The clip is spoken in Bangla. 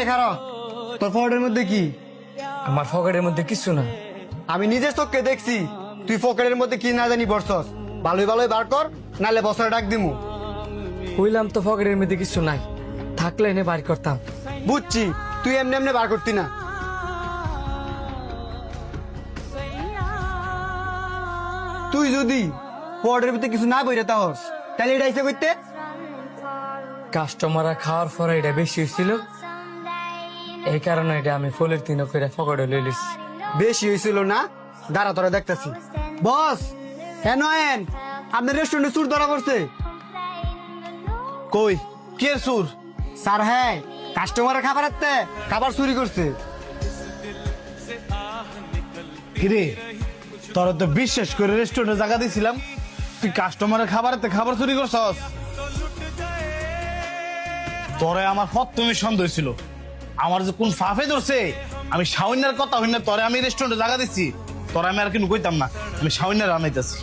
এই খারাপ, তোর পকেটের মধ্যে কি? আমার পকেটের মধ্যে কিছু না। আমি নিজের চোখকে দেখছি তুই পকেটের মধ্যে কি না জানি বসছস। ভালোই ভালোই বার কর, নাহলে বছরে ডাক দিমু। কইলাম তো পকেটের মধ্যে কিছু নাই, থাকলে এনে বাড়ি করতাম। বুঝছি, তুই এমনি এমনি বার করতি না। তুই যদি পকেটের ভিতরে কিছু না বইরে তাহস, তাহলে এটা ইচ্ছে করতে। কাস্টমাররা খাওয়ার পরে এটা বেশি হয়েছিল, এই কারণে এটা আমি ফুলের তিন করে পকেটে লইলিস। বেশি হয়েছিল না? দাঁড়া তোরা দেখতেছি। বস, হ্যাঁ এন আপনার রেস্টুরেন্টে চুর ধরা পড়ছে। কই কে সুর? স্যার হ্যাঁ, কাস্টমারের খাবার চুরি করছে। কিরে, তোরা তো বিশ্বাস করে রেস্টুরেন্টে জায়গা দিছিলাম, তুই কাস্টমারের খাবার চুরি করছস? তোরে আমার প্রথমে সন্দেহ ছিল, আমার যে কোন ফাফে ধরছে। আমি শাওনের কথা হইনা তোরে আমি রেস্টুরেন্টে জায়গা দিচ্ছি, তোরা আমি আর কিন্তু কইতাম না, আমি শাওনের আনাইতেছি।